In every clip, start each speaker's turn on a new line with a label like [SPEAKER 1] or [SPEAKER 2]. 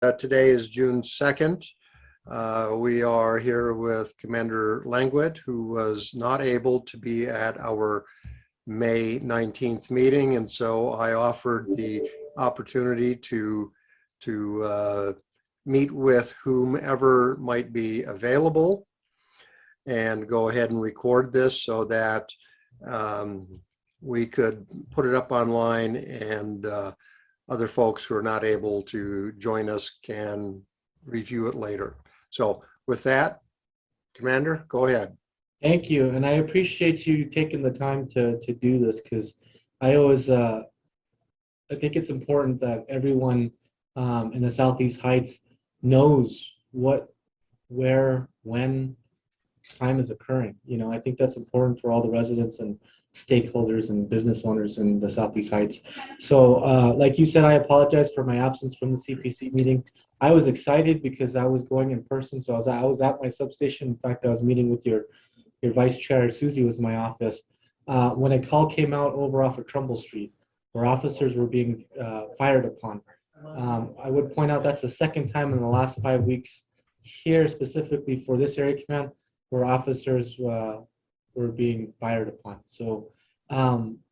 [SPEAKER 1] Today is June 2nd. We are here with Commander Languit, who was not able to be at our May 19th meeting, and so I offered the opportunity to meet with whomever might be available and go ahead and record this so that we could put it up online, and other folks who are not able to join us can review it later. So with that, Commander, go ahead.
[SPEAKER 2] Thank you, and I appreciate you taking the time to do this, because I always I think it's important that everyone in the Southeast Heights knows what, where, when crime is occurring. You know, I think that's important for all the residents and stakeholders and business owners in the Southeast Heights. So like you said, I apologize for my absence from the CPC meeting. I was excited because I was going in person, so I was at my substation. In fact, I was meeting with your vice chair. Susie was in my office when a call came out over off of Trumbull Street where officers were being fired upon. I would point out that's the second time in the last 5 weeks here, specifically for this area command, where officers were being fired upon. So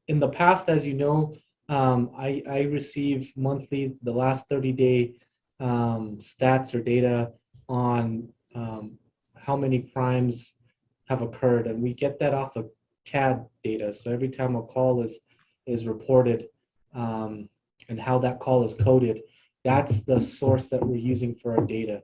[SPEAKER 2] in the past, as you know, I receive monthly the last 30-day stats or data on how many crimes have occurred, and we get that off of CAD data. So every time a call is reported and how that call is coded, that's the source that we're using for our data.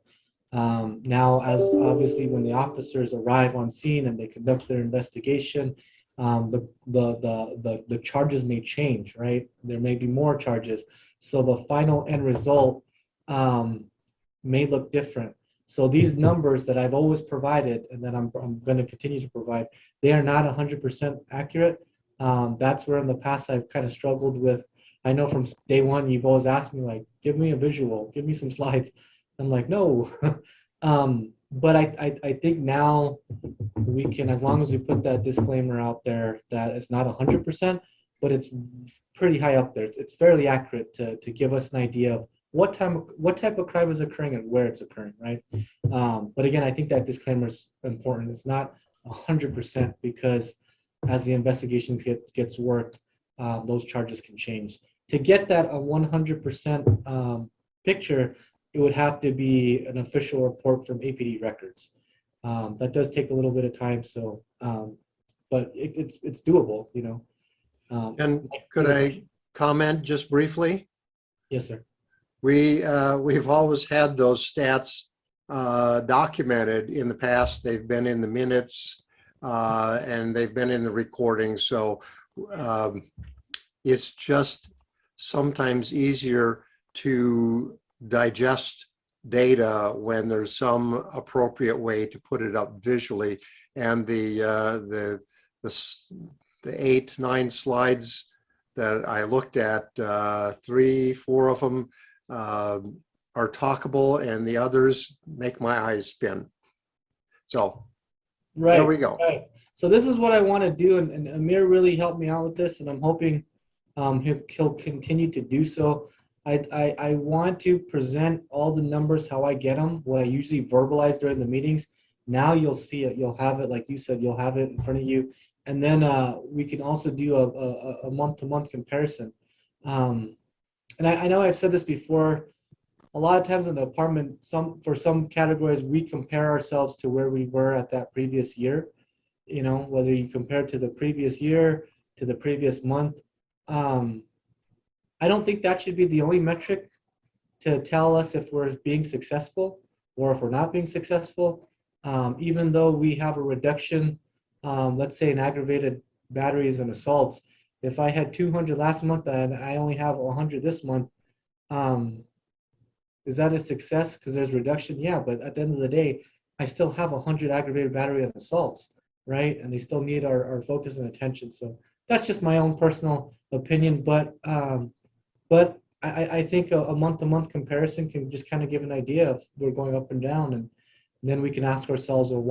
[SPEAKER 2] Now, as obviously when the officers arrive on scene and they conduct their investigation, the charges may change, right? There may be more charges. So the final end result may look different. So these numbers that I've always provided and that I'm going to continue to provide, they are not 100% accurate. That's where in the past I've kind of struggled with. I know from day one, you've always asked me, like, give me a visual, give me some slides. I'm like, no. But I think now we can, as long as we put that disclaimer out there that it's not 100%, but it's pretty high up there. It's fairly accurate to give us an idea of what type of crime is occurring and where it's occurring, right? But again, I think that disclaimer is important. It's not 100% because as the investigation gets worked, those charges can change. To get that a 100% picture, it would have to be an official report from APD records. That does take a little bit of time, so but it's doable, you know.
[SPEAKER 1] And could I comment just briefly?
[SPEAKER 2] Yes, sir.
[SPEAKER 1] We've always had those stats documented in the past. They've been in the minutes and they've been in the recording. So it's just sometimes easier to digest data when there's some appropriate way to put it up visually. And the 8-9 slides that I looked at, 3-4 of them are talkable, and the others make my eyes spin. So
[SPEAKER 2] right,
[SPEAKER 1] there we go.
[SPEAKER 2] Right. So this is what I want to do, and Amir really helped me out with this, and I'm hoping he'll continue to do so. I want to present all the numbers how I get them, what I usually verbalize during the meetings. Now you'll see it, you'll have it, like you said, you'll have it in front of you. And then we can also do a month-to-month comparison. And I know I've said this before, a lot of times in the department, for some categories, we compare ourselves to where we were at that previous year. You know, whether you compare to the previous year, to the previous month. I don't think that should be the only metric to tell us if we're being successful or if we're not being successful. Even though we have a reduction, let's say in aggravated batteries and assaults, if I had 200 last month and I only have 100 this month, is that a success because there's reduction? Yeah, but at the end of the day, I still have 100 aggravated battery and assaults, right? And they still need our focus and attention. So that's just my own personal opinion, but I think a month-to-month comparison can just kind of give an idea if we're going up and down, and then we can ask ourselves, well,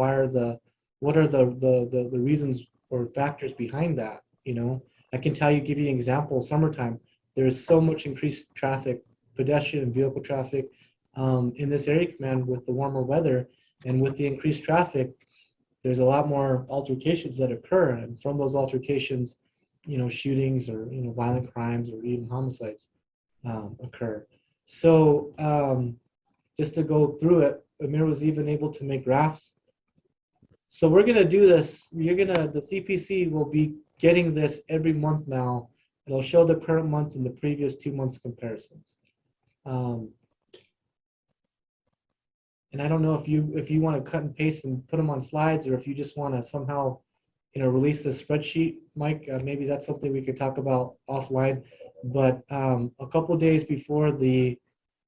[SPEAKER 2] what are the reasons or factors behind that? You know, I can give you an example. Summertime, there is so much increased traffic, pedestrian and vehicle traffic. in this area command with the warmer weather and with the increased traffic, there's a lot more altercations that occur. And from those altercations, shootings or, violent crimes or even homicides occur. So just to go through it, Amir was even able to make graphs. So we're going to do this. The CPC will be getting this every month now. It'll show the current month and the previous 2 months comparisons. And I don't know if you want to cut and paste and put them on slides, or if you just want to somehow, release the spreadsheet, Mike. Maybe that's something we could talk about offline. But a couple days before the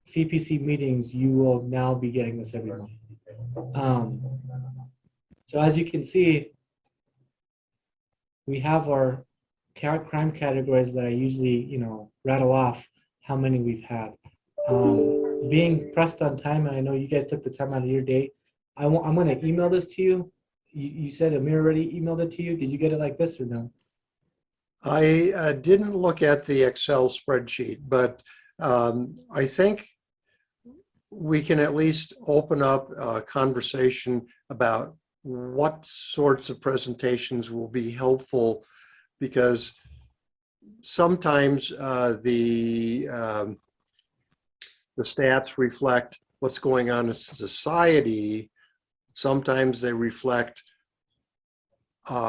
[SPEAKER 2] CPC meetings, you will now be getting this every month. So as you can see, we have our crime categories that I usually, rattle off how many we've had. Being pressed on time, and I know you guys took the time out of your day, I'm going to email this to you. You said Amir already emailed it to you. Did you get it like this or no?
[SPEAKER 1] I didn't look at the Excel spreadsheet, but I think we can at least open up a conversation about what sorts of presentations will be helpful, because sometimes the stats reflect what's going on in society. Sometimes they reflect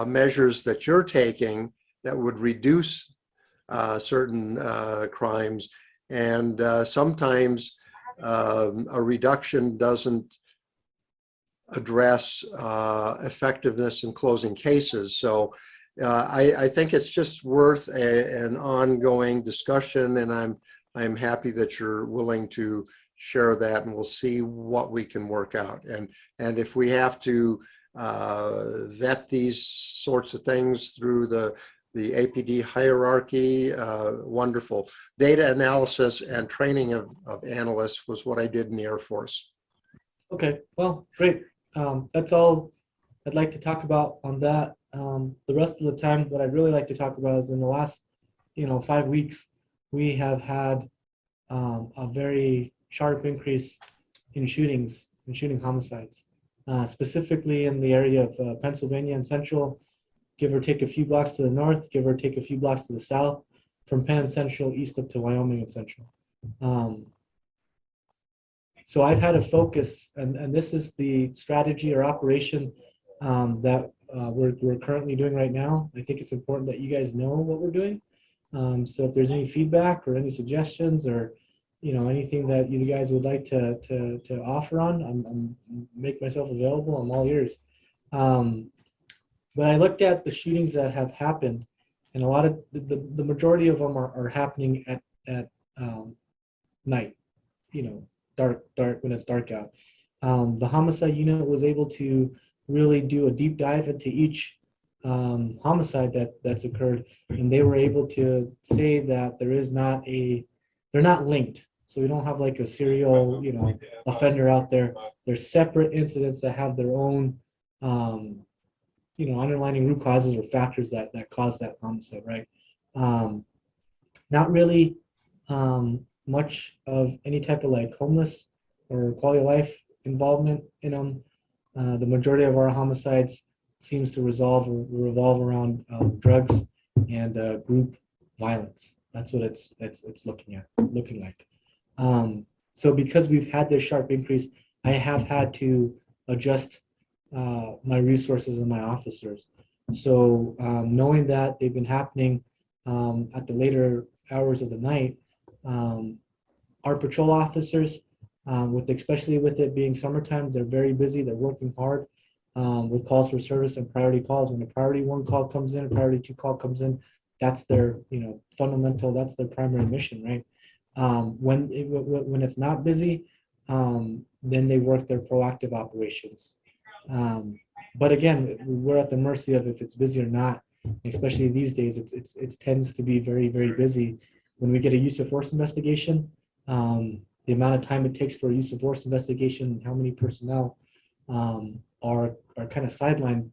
[SPEAKER 1] measures that you're taking that would reduce certain crimes. And sometimes a reduction doesn't address effectiveness in closing cases. So I think it's just worth an ongoing discussion, and I'm happy that you're willing to share that, and we'll see what we can work out. And if we have to vet these sorts of things through the APD hierarchy, wonderful. Data analysis and training of analysts was what I did in the Air Force.
[SPEAKER 2] Okay, well, great. That's all I'd like to talk about on that. The rest of the time, what I'd really like to talk about is in the last, 5 weeks, we have had a very sharp increase in shooting homicides, specifically in the area of Pennsylvania and Central, give or take a few blocks to the north, give or take a few blocks to the south, from Penn and Central east up to Wyoming and Central. So I've had a focus, and this is the strategy or operation that we're currently doing right now. I think it's important that you guys know what we're doing. So if there's any feedback or any suggestions or anything that you guys would like to offer on, I'm make myself available. I'm all ears. But I looked at the shootings that have happened, and a lot of the majority of them are happening at night, dark when it's dark out. The homicide unit was able to really do a deep dive into each homicide that's occurred, and they were able to say that they're not linked. So we don't have like a serial, offender out there. They're separate incidents that have their own, underlying root causes or factors that cause that homicide, right? Not really much of any type of like homeless or quality of life involvement in them. The majority of our homicides seems to revolve around drugs and group violence. That's what it's looking like. So because we've had this sharp increase, I have had to adjust my resources and my officers. So knowing that they've been happening at the later hours of the night, our patrol officers, especially with it being summertime, they're very busy. They're working hard with calls for service and priority calls. When a priority 1 call comes in, a priority 2 call comes in, that's their fundamental. That's their primary mission, right? When it's not busy, then they work their proactive operations. But again, we're at the mercy of if it's busy or not. Especially these days, it tends to be very, very busy. When we get a use of force investigation, the amount of time it takes for a use of force investigation and how many personnel are kind of sidelined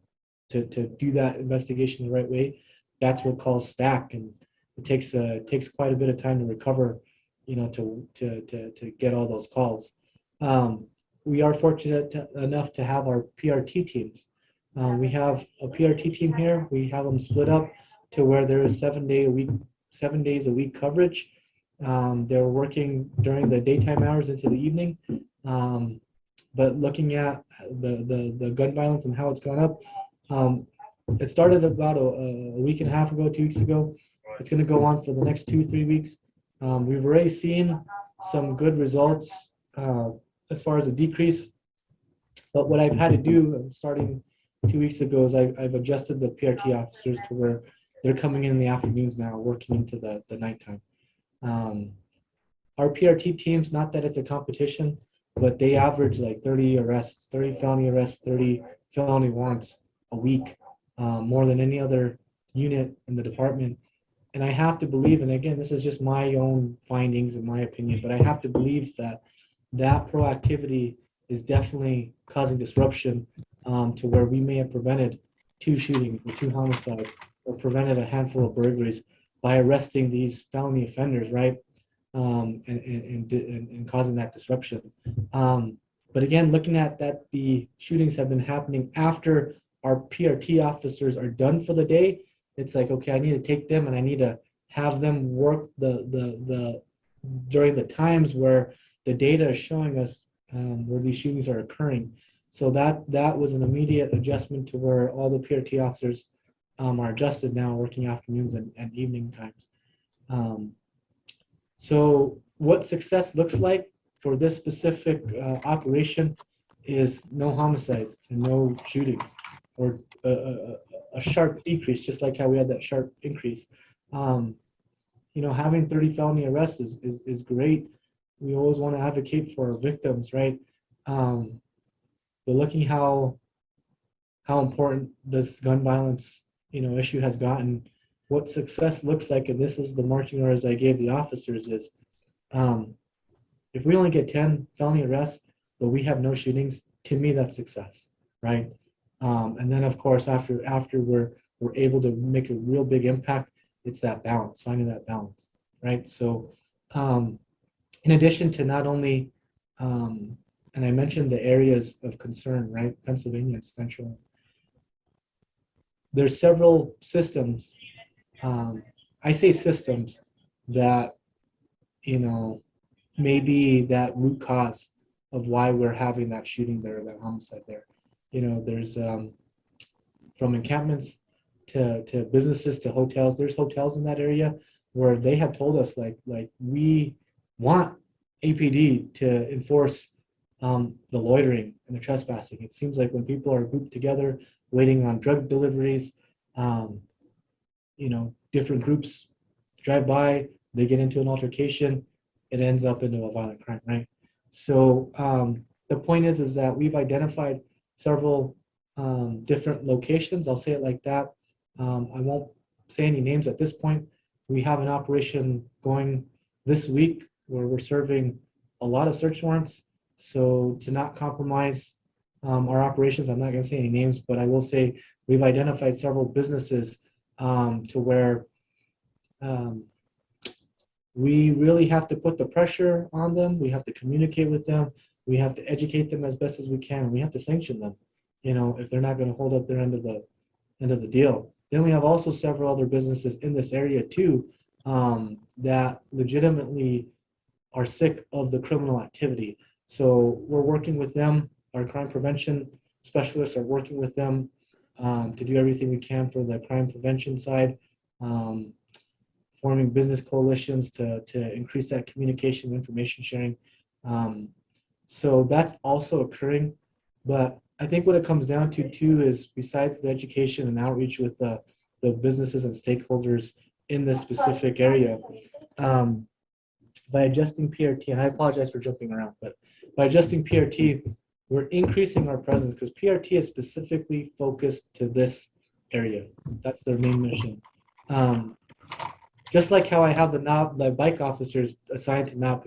[SPEAKER 2] to do that investigation the right way, that's what calls stack, and it takes quite a bit of time to recover, to get all those calls. We are fortunate enough to have our PRT teams. We have a PRT team here. We have them split up to where there is 7 days a week coverage. They're working during the daytime hours into the evening. But looking at the gun violence and how it's gone up, it started about a week and a half ago, 2 weeks ago. It's going to go on for the next 2-3 weeks. We've already seen some good results as far as a decrease. But what I've had to do starting 2 weeks ago is I've adjusted the PRT officers to where they're coming in the afternoons now, working into the nighttime. Our PRT teams, not that it's a competition, but they average like 30 arrests, 30 felony arrests, 30 felony warrants a week, more than any other unit in the department. And I have to believe, and again, this is just my own findings and my opinion, but I have to believe that that proactivity is definitely causing disruption to where we may have prevented 2 shootings or 2 homicides or prevented a handful of burglaries by arresting these felony offenders, right? And causing that disruption. But again, looking at that, the shootings have been happening after our PRT officers are done for the day. It's like, okay, I need to take them and I need to have them work during the times where the data is showing us where these shootings are occurring. So that was an immediate adjustment to where all the PRT officers are adjusted now, working afternoons and evening times. So what success looks like for this specific operation is no homicides and no shootings, or a sharp decrease, just like how we had that sharp increase. Having 30 felony arrests is great. We always want to advocate for our victims, right? But looking how important this gun violence, issue has gotten, what success looks like, and this is the marching orders I gave the officers, is if we only get 10 felony arrests, but we have no shootings, to me, that's success, right? And then, of course, after we're able to make a real big impact, it's that balance, finding that balance, right? So in addition to not only, and I mentioned the areas of concern, right? Pennsylvania and Central. There's several systems, I say systems, that, may be that root cause of why we're having that shooting there, that homicide there. There's from encampments to businesses to hotels. There's hotels in that area where they have told us like we want APD to enforce the loitering and the trespassing. It seems like when people are grouped together waiting on drug deliveries, different groups drive by, they get into an altercation, it ends up into a violent crime, right? So the point is that we've identified several different locations. I'll say it like that. I won't say any names at this point. We have an operation going this week where we're serving a lot of search warrants. So to not compromise our operations, I'm not going to say any names, but I will say we've identified several businesses to where we really have to put the pressure on them. We have to communicate with them. We have to educate them as best as we can. We have to sanction them, if they're not going to hold up their end of the deal. Then we have also several other businesses in this area too that legitimately are sick of the criminal activity. So we're working with them. Our crime prevention specialists are working with them to do everything we can for the crime prevention side, forming business coalitions to increase that communication, information sharing. So that's also occurring. But I think what it comes down to too is, besides the education and outreach with the businesses and stakeholders in this specific area, by adjusting PRT, and I apologize for jumping around, but by adjusting PRT, we're increasing our presence because PRT is specifically focused to this area. That's their main mission. Just like how I have the bike officers assigned to Knob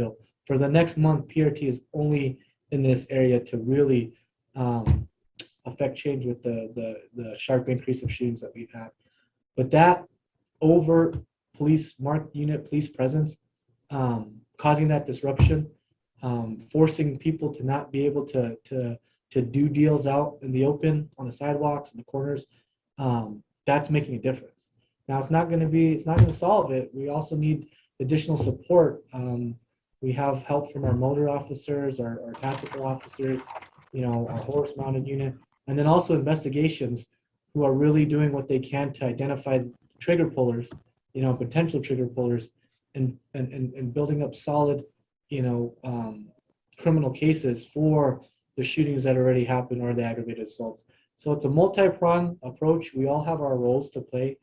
[SPEAKER 2] for the next month, PRT is only in this area to really affect change with the sharp increase of shootings that we've had. But that over marked unit police presence causing that disruption forcing people to not be able to do deals out in the open on the sidewalks and the corners, that's making a difference. Now it's not going to solve it. We also need additional support. We have help from our motor officers, our tactical officers, our horse mounted unit, and then also investigations who are really doing what they can to identify trigger pullers, potential trigger pullers, and building up solid, criminal cases for the shootings that already happened or the aggravated assaults. So it's a multi-pronged approach. We all have our roles to play.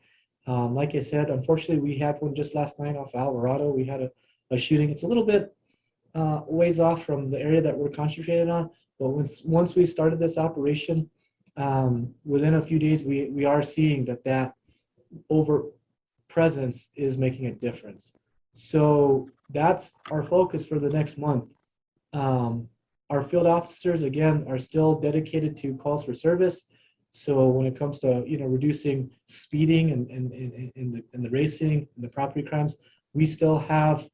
[SPEAKER 2] Like I said, unfortunately, we had one just last night off Alvarado. We had a shooting. It's a little bit ways off from the area that we're concentrated on. But once we started this operation, within a few days, we are seeing that over presence is making a difference. So that's our focus for the next month. Our field officers, again, are still dedicated to calls for service. So when it comes to reducing speeding and the racing and the property crimes, we still have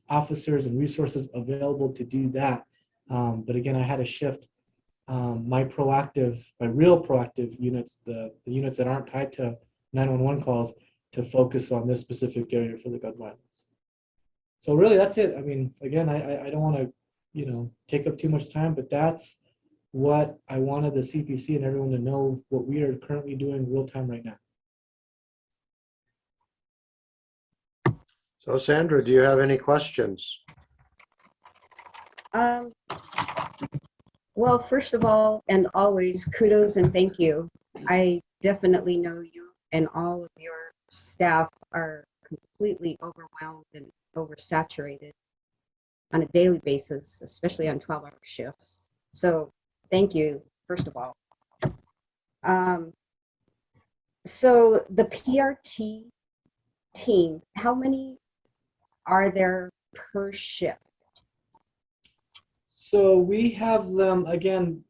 [SPEAKER 2] officers and resources available to do that. But again, I had to shift my real proactive units, the units that aren't tied to 911 calls, to focus on this specific area for the gun violence. So really, that's it. I mean, again, I don't want to take up too much time, but that's what I wanted the CPC and everyone to know, what we are currently doing real time right now.
[SPEAKER 1] So Sandra, do you have any questions?
[SPEAKER 3] Well, first of all, and always, kudos and thank you. I definitely know you and all of your staff are completely overwhelmed and oversaturated on a daily basis, especially on 12-hour shifts. So thank you, first of all. So the PRT team, how many are there per shift?
[SPEAKER 2] So we have them, again,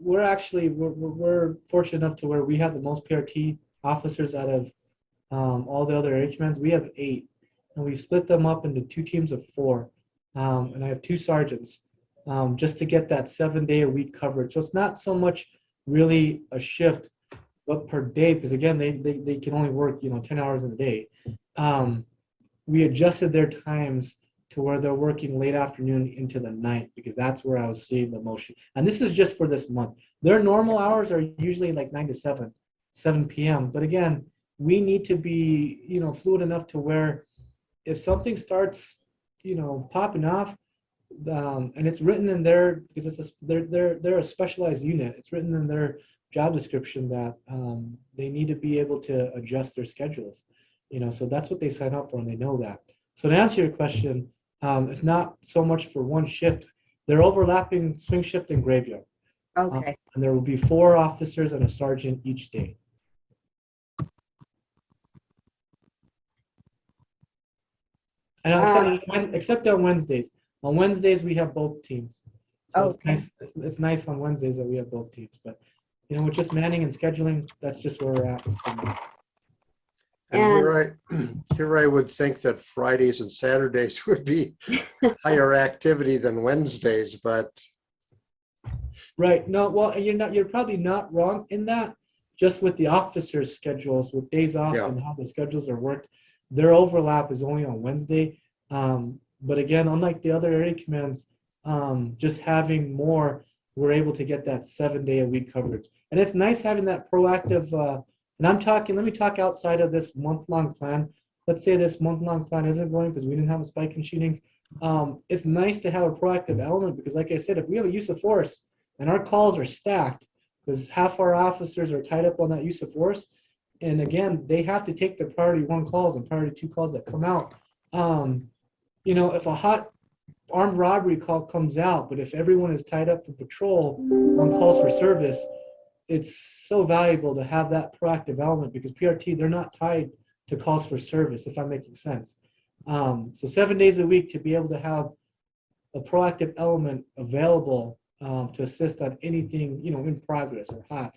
[SPEAKER 2] we're fortunate enough to where we have the most PRT officers out of all the other area commands. We have 8, and we've split them up into 2 teams of 4. And I have 2 sergeants just to get that 7-day-a-week coverage. So it's not so much really a shift, but per day, because again, they can only work 10 hours in a day. We adjusted their times to where they're working late afternoon into the night, because that's where I was seeing the most. And this is just for this month. Their normal hours are usually like 9 to 7 p.m. But again, we need to be fluid enough to where if something starts popping off, and it's written in there, because they're a specialized unit. It's written in their job description that they need to be able to adjust their schedules. So that's what they sign up for, and they know that. So to answer your question, it's not so much for one shift. They're overlapping swing shift and graveyard.
[SPEAKER 3] Okay.
[SPEAKER 2] And there will be 4 officers and a sergeant each day. And except on Wednesdays. On Wednesdays, we have both teams. So
[SPEAKER 3] Okay.
[SPEAKER 2] It's nice on Wednesdays that we have both teams. But, with just manning and scheduling, that's just where we're at.
[SPEAKER 1] And here I would think that Fridays and Saturdays would be higher activity than Wednesdays, but
[SPEAKER 2] Right. No, well, you're probably not wrong in that. Just with the officers' schedules, with days off
[SPEAKER 1] Yeah.
[SPEAKER 2] and how the schedules are worked, their overlap is only on Wednesday. But again, unlike the other area commands, just having more, we're able to get that 7-day-a-week coverage. And it's nice having that proactive, and let me talk outside of this month-long plan. Let's say this month-long plan isn't going because we didn't have a spike in shootings. It's nice to have a proactive element, because like I said, if we have a use of force and our calls are stacked, because half our officers are tied up on that use of force, and again, they have to take the priority 1 calls and priority 2 calls that come out. If a hot armed robbery call comes out, but if everyone is tied up for patrol on calls for service, it's so valuable to have that proactive element, because PRT, they're not tied to calls for service, if I'm making sense. So 7 days a week to be able to have a proactive element available to assist on anything, in progress or hot,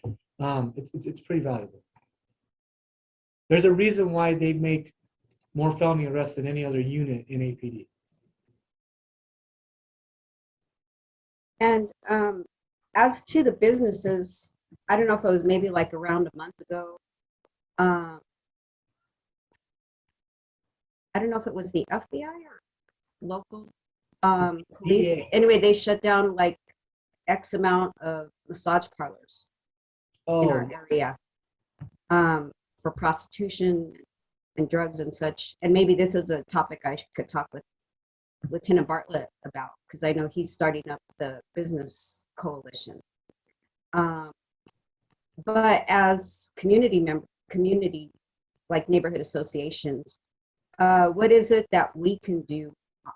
[SPEAKER 2] it's pretty valuable. There's a reason why they make more felony arrests than any other unit in APD.
[SPEAKER 3] And as to the businesses, I don't know if it was maybe like around a month ago. Uh, I don't know if it was the FBI or local police.
[SPEAKER 2] DEA.
[SPEAKER 3] Anyway, they shut down like X amount of massage parlors in our
[SPEAKER 2] Oh,
[SPEAKER 3] area for prostitution and drugs and such. And maybe this is a topic I could talk with Lieutenant Bartlett about, because I know he's starting up the business coalition. But as community like neighborhood associations, what is it that we can do,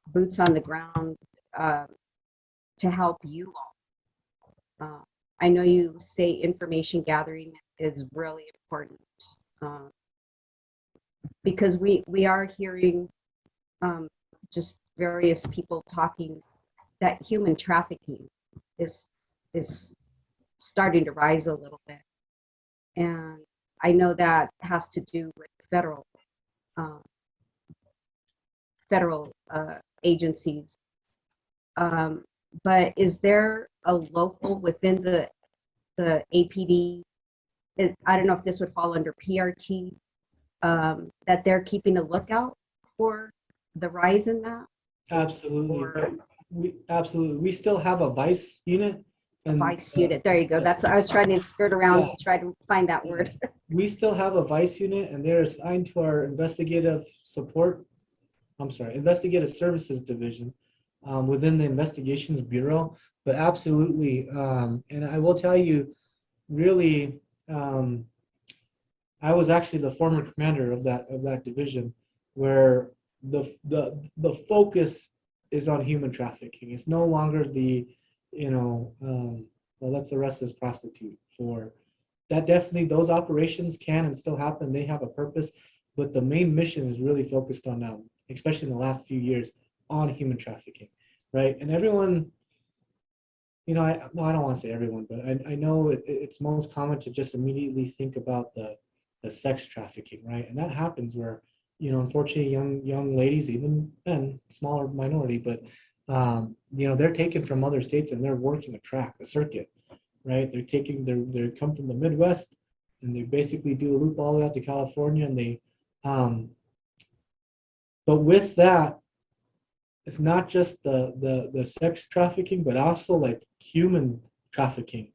[SPEAKER 3] boots on the ground, to help you all? I know you say information gathering is really important, because we are hearing just various people talking that human trafficking is starting to rise a little bit, and I know that has to do with federal agencies. But is there a local within the APD? I don't know if this would fall under PRT, that they're keeping a lookout for the rise in that?
[SPEAKER 2] absolutely.
[SPEAKER 3] Or
[SPEAKER 2] Absolutely. We still have a vice unit. And
[SPEAKER 3] vice unit. There you go. That's, I was trying to skirt around to try to find that word.
[SPEAKER 2] we still have a vice unit, and they're assigned to our investigative services division within the investigations bureau. But absolutely, and I will tell you, really, I was actually the former commander of that division, where the focus is on human trafficking. It's no longer the, well, let's arrest this prostitute. For that, definitely those operations can and still happen. They have a purpose, but the main mission is really focused on now, especially in the last few years, on human trafficking, right? And everyone, I don't want to say everyone, but I know it's most common to just immediately think about the sex trafficking, right? And that happens where, unfortunately, young ladies, even men, smaller minority, but they're taken from other states and they're working a circuit, right? They come from the Midwest and they basically do a loop all the way out to California, and they, but with that, it's not just the sex trafficking, but also like human trafficking,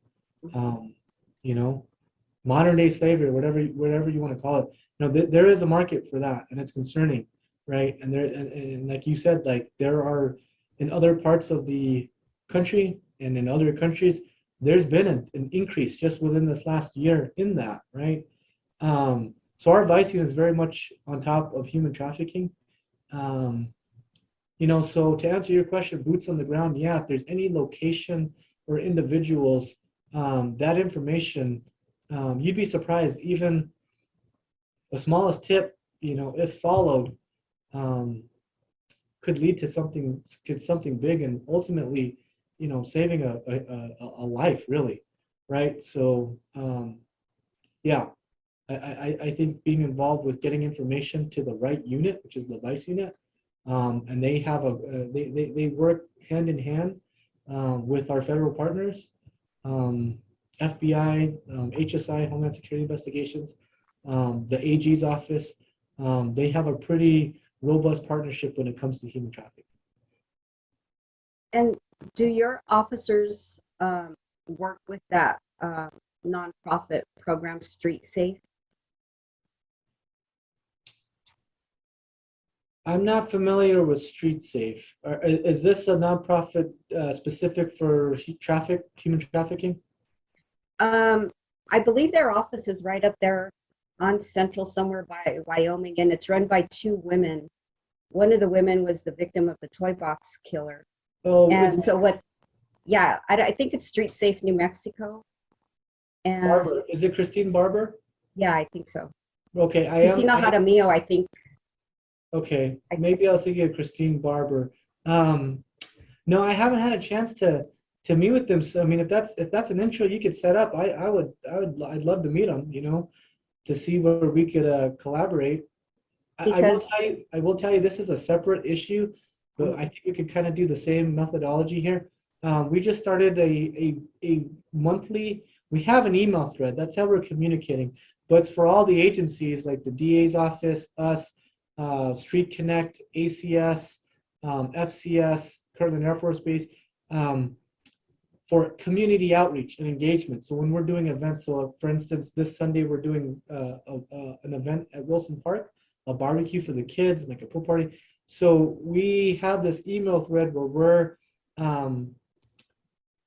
[SPEAKER 2] modern day slavery, whatever you want to call it. There is a market for that, and it's concerning, right? And and like you said, like there are in other parts of the country and in other countries, there's been an increase just within this last year in that, right? So our vice unit is very much on top of human trafficking. So to answer your question, boots on the ground, yeah, if there's any location or individuals, that information, you'd be surprised, even the smallest tip, if followed, could lead to something big, and ultimately, saving a life, really, right? So, yeah, I think being involved with getting information to the right unit, which is the vice unit, and they have they work hand in hand with our federal partners, FBI, HSI, Homeland Security Investigations, the AG's office. They have a pretty robust partnership when it comes to human trafficking.
[SPEAKER 3] And do your officers work with that nonprofit program, Street Safe?
[SPEAKER 2] I'm not familiar with Street Safe. Is this a nonprofit specific for human trafficking?
[SPEAKER 3] I believe their office is right up there on Central, somewhere by Wyoming, and it's run by two women. One of the women was the victim of the toy box killer.
[SPEAKER 2] Oh,
[SPEAKER 3] And so what, yeah, I think it's Street Safe New Mexico. And
[SPEAKER 2] Barber. Is it Christine Barber?
[SPEAKER 3] yeah, I think so.
[SPEAKER 2] Okay,
[SPEAKER 3] Cristina Jaramillo, I think.
[SPEAKER 2] Okay, maybe I was thinking of Christine Barber. No, I haven't had a chance to meet with them. So I mean, if that's an intro you could set up, I'd love to meet them. To see where we could collaborate. I will tell you, this is a separate issue, but I think we could kind of do the same methodology here. We just started a monthly, we have an email thread. That's how we're communicating. But it's for all the agencies like the DA's office, us, Street Connect, ACS, FCS, Kirtland Air Force Base, for community outreach and engagement. So when we're doing events, so for instance, this Sunday we're doing an event at Wilson Park, a barbecue for the kids, and like a pool party. So we have this email thread where we're,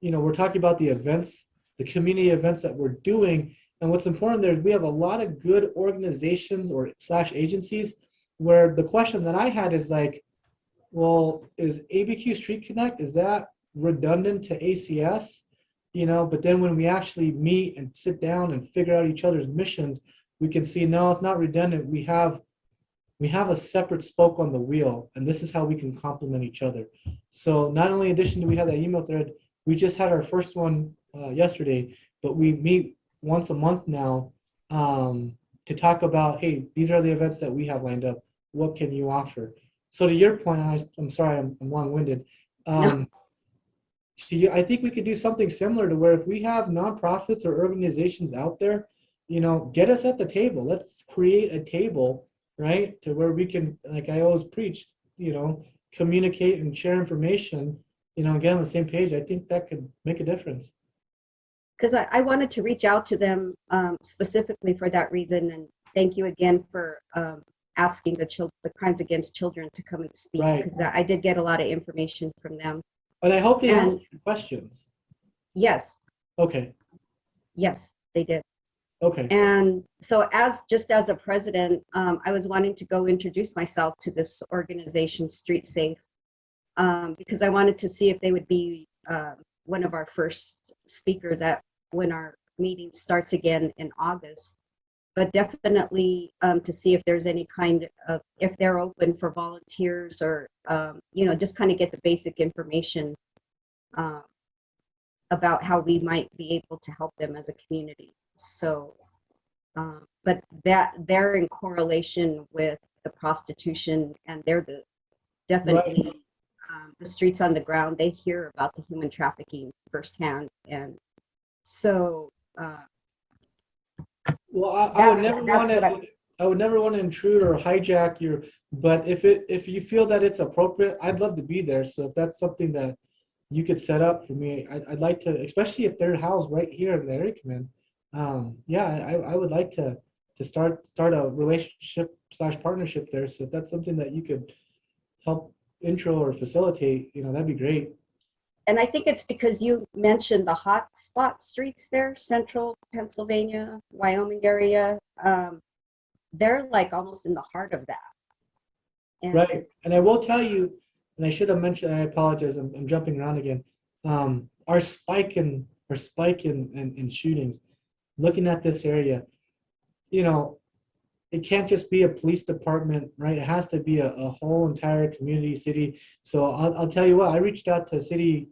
[SPEAKER 2] we're talking about the events, the community events that we're doing. And what's important there is we have a lot of good organizations or / agencies where the question that I had is like, well, is ABQ Street Connect, is that redundant to ACS? But then when we actually meet and sit down and figure out each other's missions, we can see, no, it's not redundant. We have a separate spoke on the wheel, and this is how we can complement each other. So not only in addition do we have that email thread, we just had our first one yesterday, but we meet once a month now to talk about, hey, these are the events that we have lined up. What can you offer? So to your point, I'm sorry, I'm long-winded. I think we could do something similar to where if we have nonprofits or organizations out there, get us at the table. Let's create a table, right, to where we can, like I always preach, communicate and share information, get on the same page. I think that could make a difference.
[SPEAKER 3] Because I wanted to reach out to them specifically for that reason. And thank you again for asking the Crimes Against Children to come and speak, because I did get a lot of information from them.
[SPEAKER 2] But I hope they answered your questions.
[SPEAKER 3] Yes.
[SPEAKER 2] Okay.
[SPEAKER 3] Yes, they did.
[SPEAKER 2] Okay.
[SPEAKER 3] And so as a president, I was wanting to go introduce myself to this organization, Street Safe, because I wanted to see if they would be one of our first speakers when our meeting starts again in August. But definitely to see if there's any kind of, if they're open for volunteers or, just kind of get the basic information about how we might be able to help them as a community. So, but they're in correlation with the prostitution, and they're definitely the streets on the ground. They hear about the human trafficking firsthand. And so,
[SPEAKER 2] well, I would never want to intrude or hijack your, but if you feel that it's appropriate, I'd love to be there. So if that's something that you could set up for me, I'd like to, especially if they're housed right here in the area command. I would like to start a relationship / partnership there. So if that's something that you could help intro or facilitate, that'd be great.
[SPEAKER 3] And I think it's because you mentioned the hot spot streets there, central Pennsylvania, Wyoming area. They're like almost in the heart of that. And
[SPEAKER 2] right. And I will tell you, and I should have mentioned, I apologize, I'm jumping around again. Our spike in shootings, looking at this area, it can't just be a police department, right? It has to be a whole entire community, city. So I'll tell you what, I reached out to city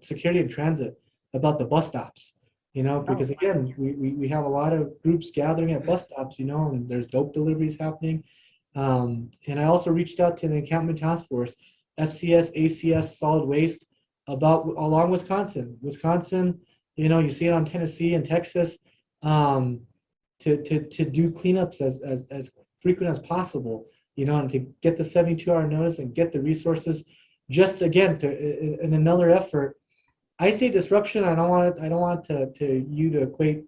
[SPEAKER 2] security and transit about the bus stops, because again, we have a lot of groups gathering at bus stops, and there's dope deliveries happening. And I also reached out to the encampment task force, FCS, ACS, solid waste, along Wisconsin, you see it on Tennessee and Texas, to do cleanups as frequent as possible, and to get the 72-hour notice and get the resources. Just again, in another effort, I say disruption. I don't want you to equate.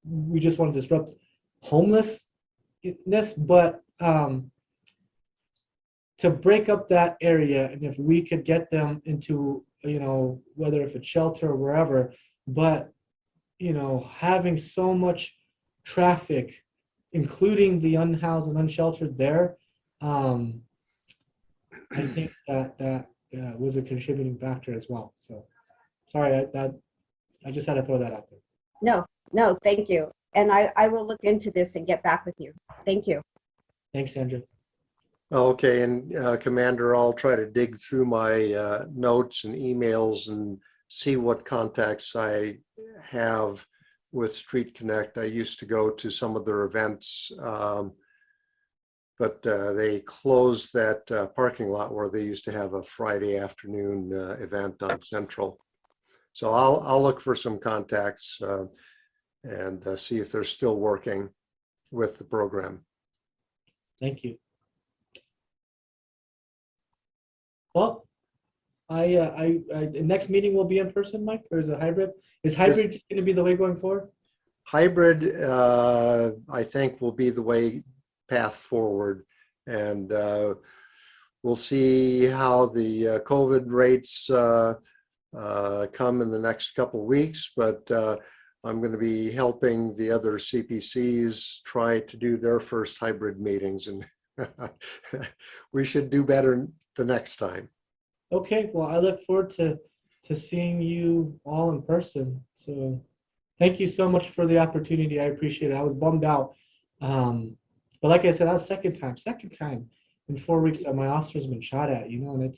[SPEAKER 2] We just want to disrupt homelessness, but to break up that area, and if we could get them into, whether if it's shelter or wherever, but having so much traffic, including the unhoused and unsheltered there, I think that was a contributing factor as well. So sorry, I just had to throw that out there.
[SPEAKER 3] No, thank you. And I will look into this and get back with you. Thank you.
[SPEAKER 2] Thanks, Sandra.
[SPEAKER 1] Okay, and Commander, I'll try to dig through my notes and emails and see what contacts I have with Street Connect. I used to go to some of their events, but they closed that parking lot where they used to have a Friday afternoon event on Central. So I'll look for some contacts and see if they're still working with the program.
[SPEAKER 2] Thank you. Well, the next meeting will be in person, Mike, or is it hybrid? Is hybrid going to be the way going forward?
[SPEAKER 1] Hybrid, I think, will be the path forward, and we'll see how the COVID rates come in the next couple of weeks. But I'm going to be helping the other CPCs try to do their first hybrid meetings, and we should do better the next time.
[SPEAKER 2] Okay, well, I look forward to seeing you all in person. So thank you so much for the opportunity. I appreciate it. I was bummed out. But like I said, that was second time in 4 weeks that my officer's been shot at, and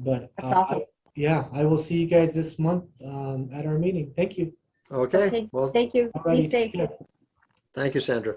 [SPEAKER 2] but
[SPEAKER 3] That's awful.
[SPEAKER 2] yeah, I will see you guys this month at our meeting. Thank you.
[SPEAKER 1] Okay. Well,
[SPEAKER 3] Thank you.
[SPEAKER 2] Alrighty,
[SPEAKER 3] Be safe.
[SPEAKER 2] take care.
[SPEAKER 1] thank you, Sandra.